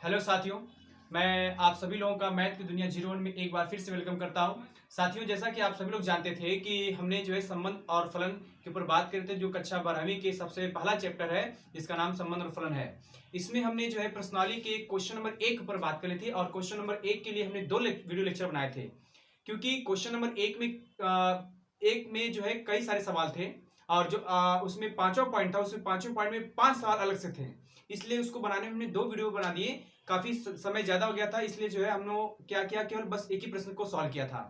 Hello साथियों, मैं आप सभी लोगों का मैथ की दुनिया 01 में एक बार फिर से वेलकम करता हूं। साथियों, जैसा कि आप सभी लोग जानते थे कि हमने जो है संबंध और फलन के ऊपर बात करे थे, जो कक्षा 12वीं के सबसे पहला चैप्टर है जिसका नाम संबंध और फलन है। इसमें हमने जो है प्रश्नावली के क्वेश्चन नंबर 1 पर बात करी थी और क्वेश्चन नंबर 1 के लिए हमने 2 वीडियो लेक्चर बनाए थे, क्योंकि क्वेश्चन नंबर 1 में जो है कई सारे सवाल थे और जो उसमें पांचवा पॉइंट था, उसमें पांचवें पॉइंट में 5 सवाल अलग से थे, इसलिए उसको बनाने में हमने 2 वीडियो बना दिए। काफी समय ज्यादा हो गया था, इसलिए जो है हम लोग क्या किया, केवल बस एक ही प्रश्न को सॉल्व किया था।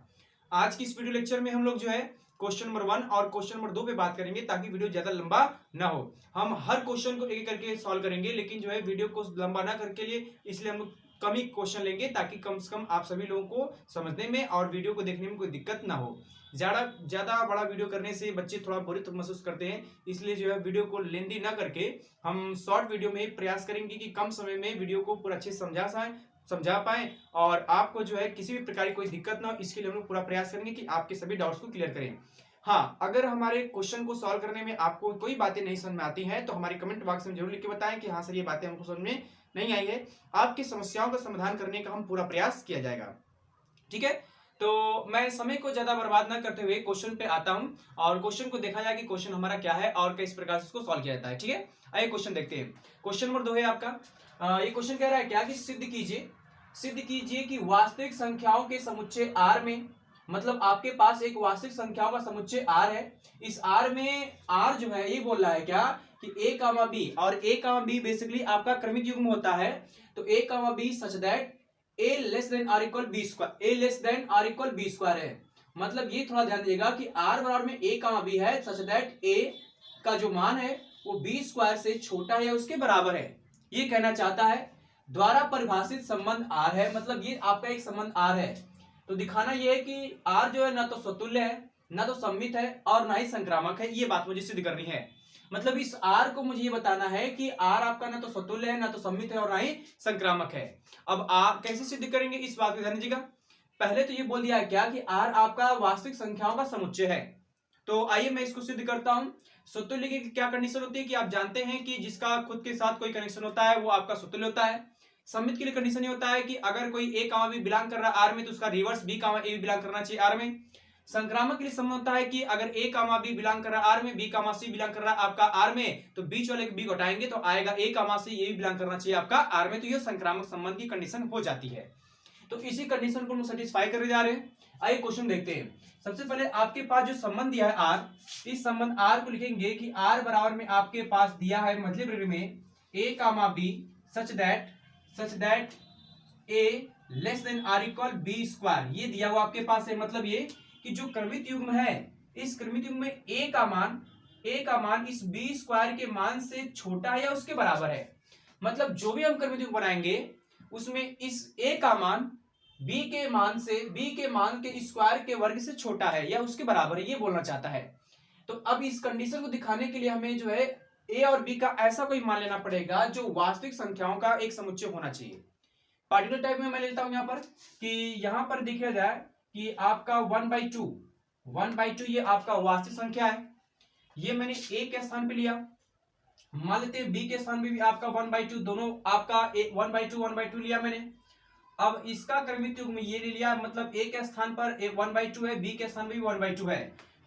आज की इस वीडियो लेक्चर में हम लोग जो है क्वेश्चन नंबर 1 और क्वेश्चन नंबर 2 पे बात करेंगे, ताकि वीडियो ज्यादा लंबा ना हो। हम हर क्वेश्चन को एक करके सॉल्व करेंगे, लेकिन जो है वीडियो को लंबा ना करके लिए इसलिए हम लोग कम ही क्वेश्चन लेंगे, ताकि कम से कम आप सभी लोगों को समझने में और वीडियो को देखने में कोई दिक्कत ना हो। ज्यादा बड़ा वीडियो करने से बच्चे थोड़ा बोरियत महसूस करते हैं, इसलिए जो है वीडियो को लेंदी ना करके हम शॉर्ट वीडियो में ही प्रयास करेंगे कि कम समय में वीडियो को पूरा अच्छे से समझा पाए और आपको जो है किसी भी प्रकार की कोई दिक्कत ना हो। इसके लिए हम लोग पूरा प्रयास करेंगे कि आपके सभी डाउट्स को क्लियर करें। हाँ, अगर हमारे क्वेश्चन को सॉल्व करने में आपको कोई बातें नहीं समझ में आती हैं तो हमारे कमेंट बॉक्स में जरूर लिख के बताएं कि हाँ सर, ये बातें हमको समझ में नहीं आई है। आपकी समस्याओं का समाधान करने का हम पूरा प्रयास किया जाएगा, ठीक है। तो मैं समय को ज्यादा बर्बाद ना करते हुए क्वेश्चन पे आता हूं और क्वेश्चन को देखा जाए कि क्वेश्चन हमारा क्या है और किस प्रकार से इसको सॉल्व किया जाता है, ठीक है। आइए क्वेश्चन देखते हैं। क्वेश्चन नंबर 2 है आपका। ये क्वेश्चन कह रहा है क्या कि सिद्ध कीजिए कि वास्तविक संख्याओं के समुच्चय R में, मतलब आपके पास एक वास्तविक संख्याओं का समुच्चय R है। इस R में R जो है ये बोल रहा है क्या कि a, b, और a, b बेसिकली आपका क्रमिक युग्म होता है। तो a, b such that a less than or equal b square, a less than or equal b square है। मतलब ये थोड़ा ध्यान दीजिएगा कि r बराबर में a, b है सच दैट a का जो मान है वो b स्क्वायर से छोटा है या उसके बराबर है, ये कहना चाहता है। द्वारा परिभाषित संबंध R है, मतलब ये आपका एक संबंध R है। तो दिखाना ये है कि R जो है ना तो स्वतुल्य है, ना तो सममित है और ना ही संक्रामक है। ये बात मुझे सिद्ध करनी है। मतलब इस R को मुझे ये बताना है कि R आपका ना तो स्वतुल्य है, ना तो सममित है और ना ही संक्रामक है। अब R कैसे सिद्ध करेंगे, इस बात को ध्यान दीजिएगा। पहले तो ये बोल दिया है क्या कि R आपका वास्तविक संख्याओं का समुच्चय है। तो आइए मैं इसको सिद्ध करता हूं। स्वतुल्य की क्या कंडीशन होती है कि आप जानते हैं कि जिसका खुद के साथ कोई कनेक्शन होता है वो आपका स्वतुल्य होता है। सममित के लिए कंडीशन ये होता है कि अगर कोई a, b बिलोंग कर रहा है R में तो उसका रिवर्स b, a भी बिलोंग करना चाहिए R में। संक्रामक के लिए संबंध होता है कि अगर a, b बिलोंग कर रहा है R में, b, c बिलोंग कर रहा है आपका R में, तो बीच वाले को b को हटाएंगे तो आएगा a, c ये भी बिलोंग करना चाहिए आपका R में। तो ये संक्रामक संबंध की कंडीशन हो जाती है। तो इसी कंडीशन को हम सेटिस्फाई करने जा रहे हैं। आइए क्वेश्चन देखते हैं। सबसे पहले आपके पास जो संबंध दिया है R, इस संबंध R को लिखेंगे कि R बराबर में आपके पास दिया है मध्य वर्ग में a, b such that a less than or equal b square, ये दिया हुआ आपके पास है। मतलब ये कि जो क्रमित युग्म है, इस क्रमित युग्म में a का मान इस b स्क्वायर के मान से छोटा है या उसके बराबर है। मतलब जो भी हम क्रमित युग्म बनाएंगे उसमें इस a का मान b के मान के स्क्वायर के वर्ग से छोटा है या उसके बराबर है, ये बोलना चाहता है। तो अब इस कंडीशन को दिखाने के लिए हमें जो है a और b का ऐसा कोई मान लेना पड़ेगा जो वास्तविक संख्याओं का एक समुच्चय होना चाहिए। पार्टिकुलर टाइप में मैं लेता हूं यहां पर कि यहां पर देखा जाए कि आपका 1/2 ये आपका वास्तविक संख्या है। ये मैंने a के स्थान पे लिया, मान लेते हैं b के स्थान पे भी आपका 1/2, दोनों आपका 1/2 लिया मैंने। अब इसका क्रमिक युग्म ये ले लिया, मतलब a के स्थान पर 1/2 है, b के स्थान पे भी 1/2 है।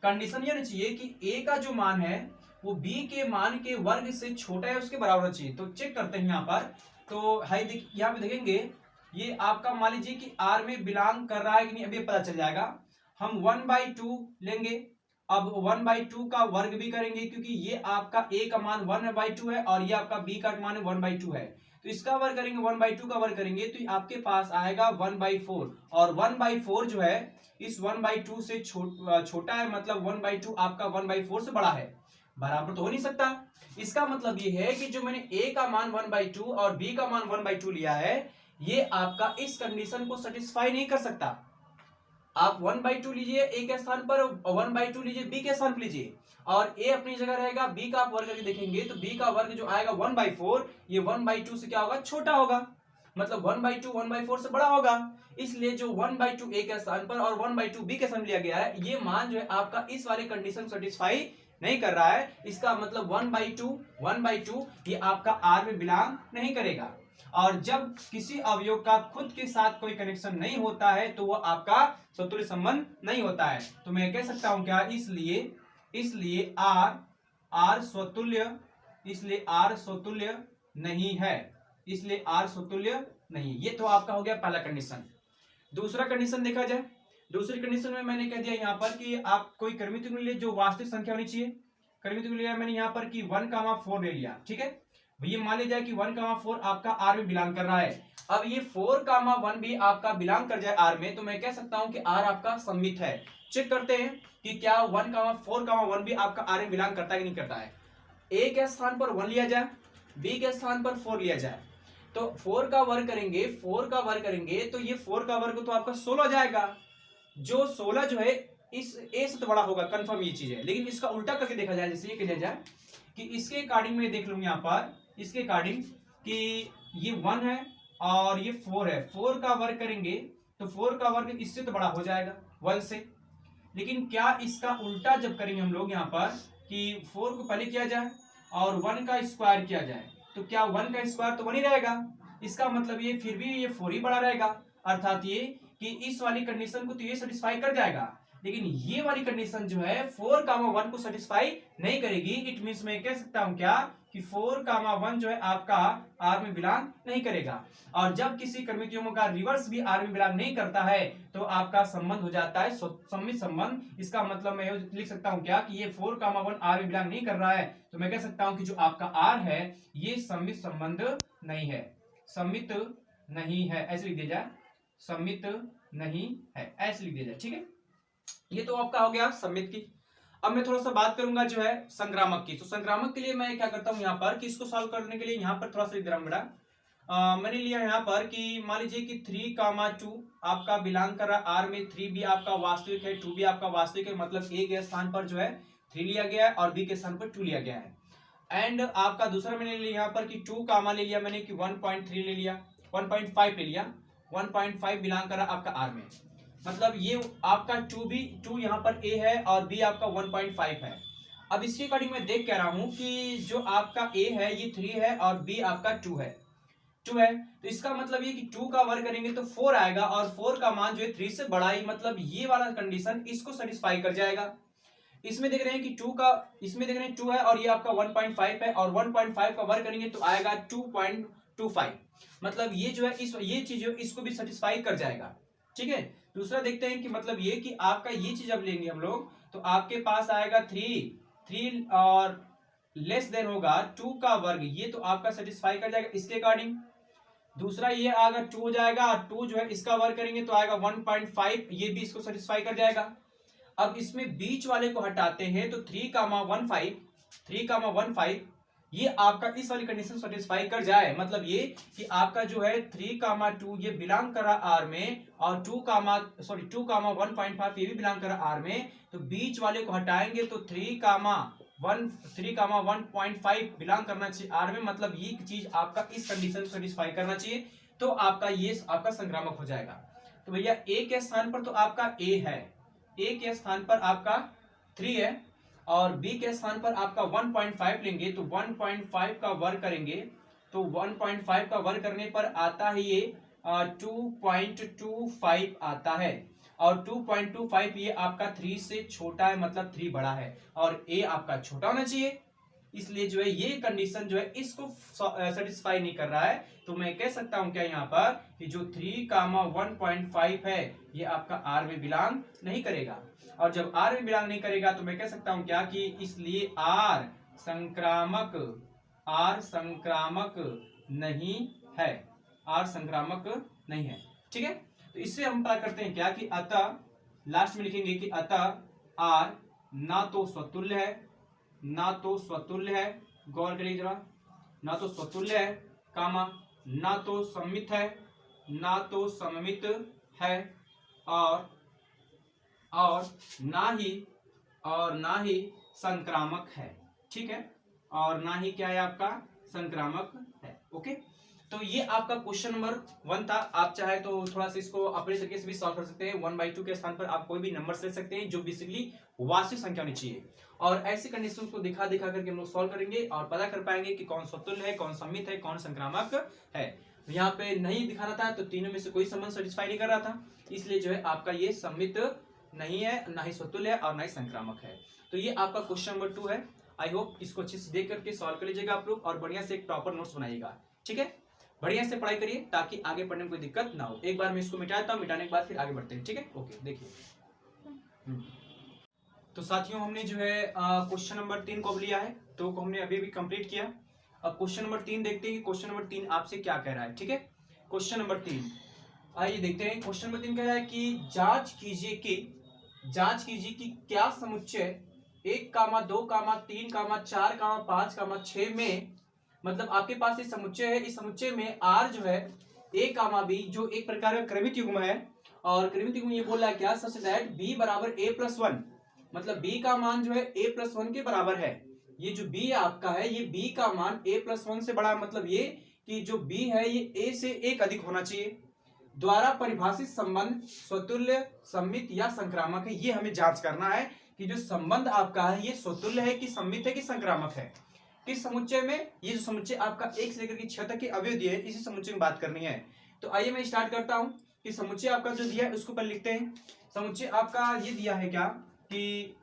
कंडीशन ये होनी चाहिए कि a का जो मान है वो b के मान के वर्ग से छोटा है उसके बराबर होना चाहिए। तो चेक करते हैं यहाँ पर। तो यहाँ पे देखेंगे ये आपका मान लीजिए कि R में बिलोंग कर रहा है कि नहीं, अभी पता चल जाएगा। हम 1/2 लेंगे, अब 1/2 का वर्ग भी करेंगे क्योंकि ये आपका a का मान 1/2 है और ये आपका b का मान 1/2 है। तो इसका वर्ग करेंगे, 1/2 का वर्ग करेंगे तो आपके पास आएगा 1/4, और 1/4 जो है इस 1/2 से छोटा है, मतलब 1/2 आपका 1/4 से बड़ा है, बराबर तो हो नहीं सकता। इसका मतलब ये है कि जो मैंने a का मान 1/2 और b का मान 1/2 लिया है, ये आपका इस कंडीशन को सेटिस्फाई नहीं कर सकता। आप 1/2 लीजिए a के स्थान पर, 1/2 लीजिए b के स्थान पर लीजिए, और a अपनी जगह रहेगा, b का आप वर्ग करके देखेंगे तो b का वर्ग जो आएगा 1/4, ये 1/2 से क्या होगा, छोटा होगा। मतलब 1/2 1/4 से बड़ा होगा। इसलिए जो 1/2 a के स्थान पर और 1/2 b के स्थान लिया गया है, ये मान जो है आपका इस वाले कंडीशन सेटिस्फाई नहीं कर रहा है। इसका मतलब 1/2 ये आपका R में बिलोंग नहीं करेगा। और जब किसी अवयव का खुद के साथ कोई कनेक्शन नहीं होता है तो वह आपका स्वतुल्य संबंध नहीं होता है। तो मैं कह सकता हूं क्या, इसलिए आर स्वतुल्य नहीं है, इसलिए आर स्वतुल्य नहीं। ये तो आपका हो गया पहला कंडीशन। दूसरा कंडीशन देखा जाए, दूसरी कंडीशन में मैंने कह दिया यहाँ पर कि आप कोई क्रमित तुल्य जो वास्तविक संख्या होनी चाहिए, क्रमित तुल्य मैंने यहाँ पर कि 1,4 ले लिया, ठीक है। ये मान लिया जाए कि 1,4 आपका आर में बिलोंग कर रहा है। अब ये 4,1 भी आपका बिलोंग कर जाए आर में, तो मैं कह सकता हूं कि आर आपका सममित है। चेक करते हैं कि क्या 1,4,1 भी आपका आर में बिलोंग करता है कि नहीं करता है। ए के स्थान पर 1 लिया जाए, बी के स्थान पर 4 लिया जाए, तो 4 का वर्ग करेंगे, 4 का वर्ग करेंगे तो ये 4 का वर्ग तो आपका 16 जाएगा। जो 16 जो है इस ए से तो बड़ा होगा, कंफर्म ये चीज है। लेकिन इसका उल्टा करके देखा जाए, जैसे ये किया जाए कि इसके अकॉर्डिंग में देख लूंगा यहाँ पर, इसके अकॉर्डिंग कि ये 1 है और ये 4 है, 4 का वर्ग करेंगे तो 4 का वर्ग इससे तो बड़ा हो जाएगा 1 से। लेकिन क्या इसका उल्टा जब करेंगे हम लोग यहाँ पर कि 4 को पहले किया जाए और 1 का स्क्वायर किया जाए, तो क्या 1 का स्क्वायर तो 1 ही रहेगा। इसका मतलब ये फिर भी ये 4 ही बड़ा रहेगा, अर्थात ये कि इस वाली कंडीशन को तो ये सेटिस्फाई कर जाएगा, लेकिन ये वाली कंडीशन जो है 4,1 को सेटिस्फाई नहीं करेगी। इट मींस मैं कह सकता हूं क्या कि 4,1 जो है आपका आर में बिलोंग नहीं करेगा। और जब किसी क्रमिक युग्म का रिवर्स भी आर में बिलोंग नहीं करता है तो आपका संबंध हो जाता है सममित संबंध। इसका मतलब मैं लिख सकता हूं क्या कि ये 4,1 आर में बिलोंग नहीं कर रहा है, तो मैं कह सकता हूं कि जो आपका आर है ये सममित संबंध नहीं है, सममित नहीं है, ऐसे लिख दिया जाए, सममित नहीं है, ऐसे लिख दिया जाए, ठीक है। ये तो आपका हो गया सममित की। अब मैं थोड़ा सा बात करूंगा जो है संक्रामक की। तो संक्रामक के लिए मैं क्या करता हूं यहाँ पर कि इसको सॉल्व करने के लिए यहाँ पर थोड़ा सा लिख रहा हूं बेटा। मैंने लिया यहाँ पर कि मान लीजिए कि 3,2 आपका बिलोंग कर रहा आर में, 3 भी आपका वास्तविक है, 2 भी आपका वास्तविक है, मतलब ए के स्थान पर जो है 3 लिया गया है और बी के स्थान पर 2 लिया गया है। एंड आपका दूसरा मैंने लिया यहाँ पर कि 2 कामा ले लिया मैंने कि 1.3 ले लिया, 1.5 ले लिया, 1.5 बिलोंग कर रहा आपका आर में, मतलब ये आपका 2 यहाँ पर ए है और बी आपका 1.5 है। अब इसके अकॉर्डिंग मैं देख कह रहा हूं कि जो आपका ए है ये 3 है और बी आपका 2 है, तो इसका मतलब ये कि 2 का वर्ग करेंगे तो 4 आएगा और 4 का मान जो है 3 से बड़ा ही, मतलब ये वाला कंडीशन इसको सेटिस्फाई कर जाएगा। इसमें देख रहे हैं कि 2 का, इसमें देख रहे हैं 2 है और ये आपका 1.5 है और 1.5 का वर्ग करेंगे तो आएगा 2.25, मतलब ये जो है ये चीज इसको भी सेटिस्फाई कर जाएगा, ठीक है। दूसरा देखते हैं कि मतलब ये कि आपका ये चीज अब लेंगे हम लोग तो आपके पास आएगा 3 और लेस देन होगा 2 का वर्ग, ये तो आपका सेटिस्फाई कर जाएगा इसके अकॉर्डिंग। दूसरा ये आएगा 2 हो जाएगा और 2 जो है इसका वर्ग करेंगे तो आएगा 1.5, ये भी इसको सेटिस्फाई कर जाएगा। अब इसमें बीच वाले को हटाते हैं तो 3,15 ये आपका इस वाली कंडीशन सेटिस्फाई कर जाए, मतलब ये कि आपका जो है 3,2 ये बिलोंग कर रहा आर में और 2,1.5 ये भी बिलोंग कर रहा आर में, तो बीच वाले को हटाएंगे तो 3,1.5 बिलोंग करना चाहिए आर में, मतलब ये चीज आपका इस कंडीशन सेटिस्फाई करना चाहिए, तो आपका ये आपका संक्रामक हो जाएगा। तो भैया ए के स्थान पर तो आपका ए है, ए के स्थान पर आपका 3 है और बी के स्थान पर आपका 1.5 लेंगे तो 1.5 का वर्ग करेंगे तो 1.5 का वर्ग करने पर आता है ये 2.25 आता है और 2.25 ये आपका 3 से छोटा है, मतलब 3 बड़ा है और ए आपका छोटा होना चाहिए, इसलिए जो है ये कंडीशन जो है इसको सेटिस्फाई नहीं कर रहा है। तो मैं कह सकता हूं क्या यहाँ पर कि जो 3,1.5 है ये आपका आर में बिलोंग नहीं करेगा, और जब आर में बिलोंग नहीं करेगा तो मैं कह सकता हूं क्या कि इसलिए आर संक्रामक नहीं है, आर संक्रामक नहीं है, ठीक है। तो इससे हम पता करते हैं क्या कि अतः लास्ट में लिखेंगे कि अतः आर ना तो स्वतुल्य है, गौर करिए जरा, ना तो स्वतुल्य है कामा, ना तो सममित है और ना ही संक्रामक है, ठीक है, और ना ही क्या है आपका संक्रामक है, ओके। तो ये आपका क्वेश्चन नंबर 1 था। आप चाहे तो थोड़ा सा इसको अपने तरीके से भी सॉल्व कर सकते हैं। 1/2 के स्थान पर आप कोई भी नंबर ले सकते हैं जो बेसिकली वास्तविक संख्या होनी चाहिए, और ऐसी कंडीशन को दिखा दिखा करके हम लोग सॉल्व करेंगे और पता कर पाएंगे कि कौन समतुल्य है, कौन सममित है, कौन संक्रामक है। यहाँ पे नहीं दिखा रहा था तो तीनों में से कोई संबंध सेटिस्फाई नहीं कर रहा था, इसलिए जो है आपका ये सममित नहीं है, ना ही स्वतुल्य है और ना ही संक्रामक है। तो ये आपका क्वेश्चन नंबर 2 है। आई होप इसको अच्छे से देख करके सॉल्व कर लीजिएगा आप लोग, और बढ़िया से एक प्रॉपर नोट्स बनाइएगा। ठीक है, बढ़िया से पढ़ाई करिए ताकि आगे पढ़ने में कोई दिक्कत ना हो। एक बार मैं इसको मिटा देता हूं, मिटाने के बाद फिर आगे बढ़ते हैं। ठीक है, ओके देखिए। तो साथियों हमने जो है क्वेश्चन नंबर 3 को अब लिया है, तो हमने अभी भी कंप्लीट किया। अब क्वेश्चन नंबर 3 देखते हैं कि क्वेश्चन नंबर 3 आपसे क्या कह रहा है। ठीक है, क्वेश्चन नंबर 3 आइए देखते हैं। क्वेश्चन नंबर 3 कह रहा है कि जांच कीजिए कि क्या समुच्चय 1, 2, 3, 4, 5, 6 में, मतलब आपके पास ये समुच्चय है, इस समुच्चय में R जो है a, b जो एक प्रकार का क्रमित युग्म है, और क्रमित युग्म ये बोल रहा है क्या, सच दैट b बराबर a+1, मतलब b का मान जो है a+1 के बराबर है। ये जो b आपका है, ये b का मान a+1 से बड़ा है, मतलब ये कि जो b है ये a से 1 अधिक होना चाहिए। द्वारा परिभाषित संबंध स्वतुल्य, सममित या संक्रामक है, ये हमें जांच करना है कि जो संबंध आपका है ये स्वतुल्य है कि सममित है कि संक्रामक है। किस समुच्चय में, ये जो समुच्चय आपका 1 से लेकर के 6 तक के अवयव दिए हैं, इसी समुच्चय में बात करनी है। तो आइए मैं स्टार्ट करता हूं कि समुच्चय आपका जो दिया है उसको पर लिखते हैं। समुच्चय आपका ये दिया है क्या कि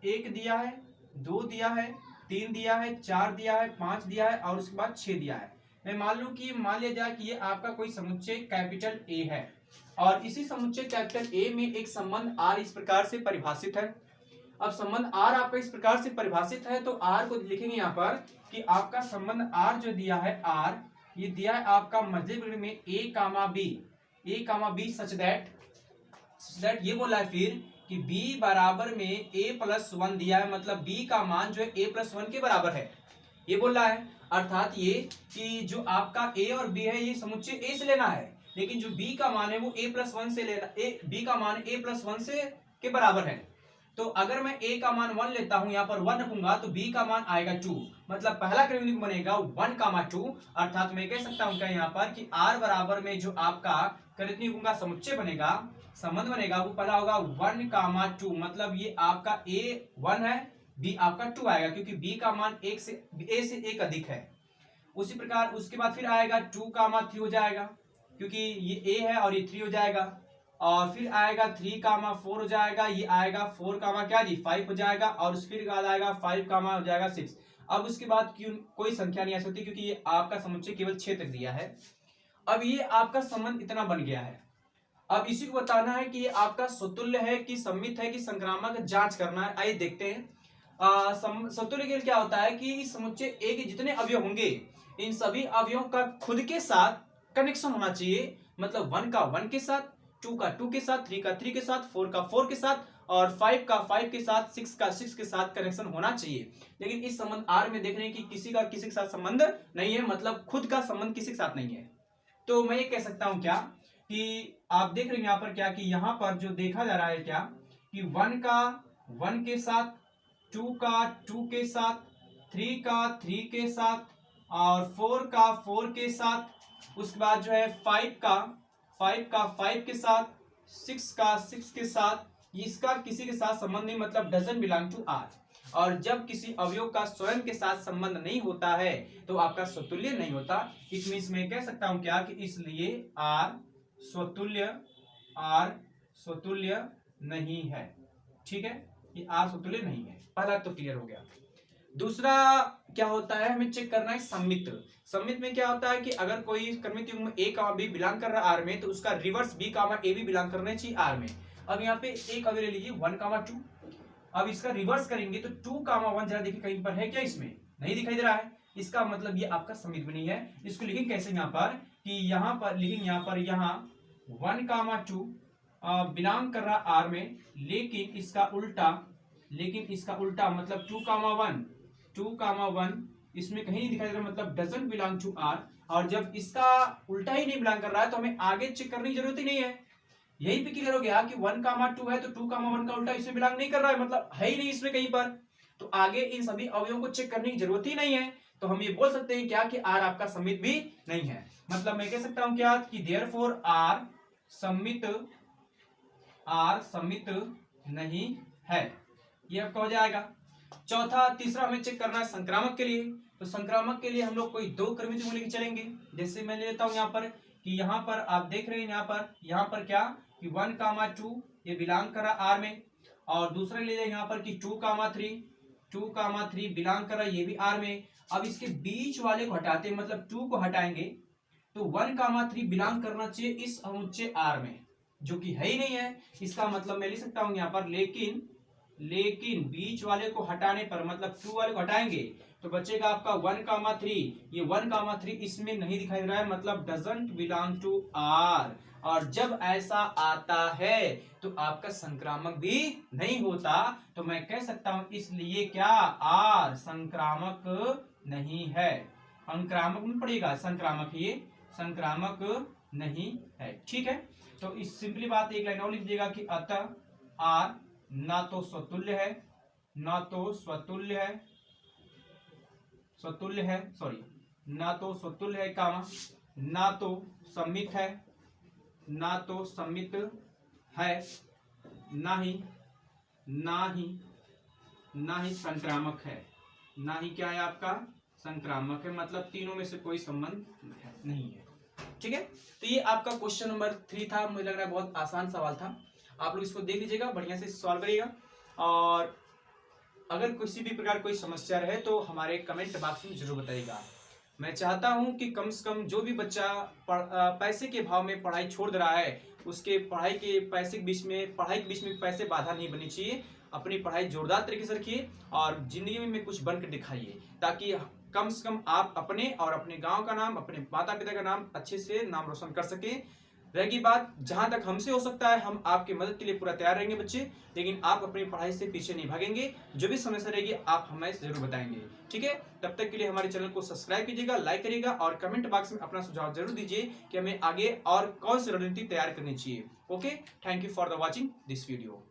1 दिया है, 2 दिया है, 3 दिया है, 4 दिया है, 5 दिया है और उसके बाद 6 दिया है। मैं मान लिया जाए कि ये आपका कोई समुच्चय कैपिटल ए है, और इसी समुच्चय कैपिटल ए में एक संबंध R इस प्रकार से परिभाषित है। अब संबंध R आपका इस प्रकार से परिभाषित है, तो R को लिखेंगे यहाँ पर कि आपका संबंध R जो दिया है, R ये दिया है आपका मध्य वर्ग में a, b सच दैट ये बोला है फिर कि b बराबर में a+1 दिया है, मतलब b का मान जो है a+1 के बराबर है, ये बोल रहा है। अर्थात ये कि जो आपका a और b है ये समुच्चय a से लेना है, लेकिन जो b का मान है वो a+1 से लेना, b का मान a+1 से के बराबर है। तो अगर मैं a का मान 1 लेता हूं, यहाँ पर 1 रखूंगा तो b का मान आएगा 2, मतलब पहला क्रमिक युग्म बनेगा 1, 2। अर्थात मैं कह सकता हूं क्या यहाँ पर कि r बराबर में जो आपका क्रमिक युग्म का समुच्चय बनेगा, संबंध बनेगा, वो पहला होगा 1, 2, मतलब ये आपका a 1 है, b आपका 2 आएगा, क्योंकि b का मान a से 1 अधिक है। उसी प्रकार उसके बाद फिर आएगा 2, 3 हो जाएगा, क्योंकि ये a है और ये 3 हो जाएगा, और फिर आएगा 3, 4 हो जाएगा, ये आएगा 4, क्या जी 5 हो जाएगा, और उसके बाद आएगा 5, हो जाएगा 6। अब उसके बाद क्यों कोई संख्या नहीं आ सकती, क्योंकि ये आपका समुच्चय केवल 6 तक दिया है। अब ये आपका संबंध इतना बन गया है। अब इसी को बताना है कि ये आपका स्वतुल्य है कि सममित है कि संक्रामक, जांच करना है। आइए देखते हैं। स्वतुल्य के लिए क्या होता है कि इस समुच्चय ए के जितने अवयव होंगे, इन सभी अवयवों का खुद के साथ कनेक्शन होना चाहिए, मतलब 1 का 1 के साथ, 2 का 2 के साथ, 3 का 3 के साथ, 4 का 4 के साथ, और 5 का 5 के साथ, 6 का 6 के साथ कनेक्शन होना चाहिए। लेकिन इस संबंध R में देख रहे हैं कि किसी का किसी के साथ संबंध नहीं है, मतलब खुद का संबंध किसी के साथ नहीं है। तो मैं ये कह सकता हूं क्या कि आप देख रहे हैं यहाँ पर क्या कि यहाँ पर जो देखा जा रहा है क्या कि 1 का 1 के साथ, 2 का 2 के साथ, 3 का 3 के साथ, और 4 का 4 के साथ, उसके बाद जो है 5 का 5 के साथ, 6 का 6 के साथ, इसका किसी के साथ संबंध नहीं, मतलब डजंट बिलोंग टू R। और जब किसी अवयव का स्वयं के साथ संबंध नहीं होता है तो आपका स्वतुल्य नहीं होता। इस मीन्स में कह सकता हूं क्या कि इसलिए R स्वतुल्य नहीं है। ठीक है, कि R स्वतुल्य नहीं है, पहला तो क्लियर हो गया। दूसरा क्या होता है, हमें चेक करना है सममित। सममित में क्या होता है कि अगर कोई क्रमित युग्म a, b बिलोंग कर रहा है R में, तो उसका रिवर्स b, a भी बिलोंग करना चाहिए R में। अब यहाँ पे एक अवयव ले लीजिए 1, 2। अब इसका रिवर्स करेंगे तो 2, 1 जरा देखिए कहीं पर है क्या, इसमें नहीं दिखाई दे रहा है, इसका मतलब ये आपका सममित भी नहीं है। इसको लिखेंगे कैसे यहाँ पर कि यहाँ पर लिखेंगे, यहाँ 1, 2 बिलोंग कर रहा R में, लेकिन इसका उल्टा मतलब 2, 1 इसमें कहीं नहीं दिखाई दे रहा, मतलब डजंट बिलोंग टू R। और जब इसका उल्टा ही नहीं बिलोंग कर रहा है तो हमें आगे चेक करने की जरूरत ही नहीं है। यही पे क्लियर हो गया कि 1, 2 है तो 2, 1 का उल्टा इसमें बिलोंग नहीं कर रहा है, मतलब है ही नहीं इसमें कहीं पर, तो आगे इन सभी अवयवों को चेक करने की जरूरत ही नहीं है। तो हम ये बोल सकते हैं क्या कि आर आपका सममित भी नहीं है। मतलब मैं कह सकता हूं क्या कि देयरफॉर आर सममित नहीं है, ये आपका हो जाएगा। चौथा तीसरा हमें चेक करना है संक्रामक के लिए। तो संक्रामक के लिए हम लोग कोई दो क्रमित मूल्य लेके चलेंगे। जैसे मैं ले लेता हूं यहाँ पर कि यहाँ पर आप देख रहे हैं यहाँ पर क्या कि 1,2 ये बिलोंग कर रहा आर में, और दूसरा ले लिया यहाँ पर कि 2,3 बिलोंग कर रहा ये भी आर में। अब इसके बीच वाले को हटाते हैं, मतलब 2 को हटाएंगे तो 1,3 बिलोंग करना चाहिए इस समुच्चय आर में, जो कि है ही नहीं है। इसका मतलब मैं लिख सकता हूं यहाँ पर लेकिन बीच वाले को हटाने पर, मतलब 2 वाले को हटाएंगे तो बचेगा आपका 1,3। ये 1,3 इसमें नहीं दिखाई दे रहा है, मतलब डजंट बिलोंग टू आर। और जब ऐसा आता है तो आपका संक्रामक भी नहीं होता। तो मैं कह सकता हूं इसलिए क्या आर संक्रामक नहीं है। अंक्रामक में पड़ेगा संक्रामक, ये संक्रामक नहीं है। ठीक है, तो इस सिंपली बात एक लाइन और लिख दीजिएगा कि अतः आर ना तो स्वतुल्य है, कामा ना तो सममित है, ना ही संक्रामक है, ना ही क्या है आपका संक्रामक है। मतलब तीनों में से कोई संबंध नहीं है। ठीक है, तो ये आपका क्वेश्चन नंबर 3 था। मुझे लग रहा है बहुत आसान सवाल था। आप लोग इसको देख लीजिएगा, बढ़िया से सॉल्व करिएगा। और अगर किसी भी प्रकार कोई समस्या रहे तो हमारे कमेंट बॉक्स में जरूर बताइएगा। मैं चाहता हूं कि कम से कम जो भी बच्चा पैसे के भाव में पढ़ाई छोड़ दे रहा है, उसके पढ़ाई के बीच में पैसे बाधा नहीं बननी चाहिए। अपनी पढ़ाई जोरदार तरीके से रखिए और जिंदगी में कुछ बनकर दिखाइए, ताकि कम से कम आप अपने और अपने गांव का नाम, अपने माता पिता का नाम अच्छे से नाम रोशन कर सके। रहेगी बात, जहां तक हमसे हो सकता है हम आपकी मदद के लिए पूरा तैयार रहेंगे बच्चे, लेकिन आप अपनी पढ़ाई से पीछे नहीं भागेंगे। जो भी समस्या रहेगी आप हमें जरूर बताएंगे। ठीक है, तब तक के लिए हमारे चैनल को सब्सक्राइब कीजिएगा, लाइक करिएगा और कमेंट बॉक्स में अपना सुझाव जरूर दीजिए कि हमें आगे और कौन सी रणनीति तैयार करनी चाहिए। Okay, thank you for the watching this video.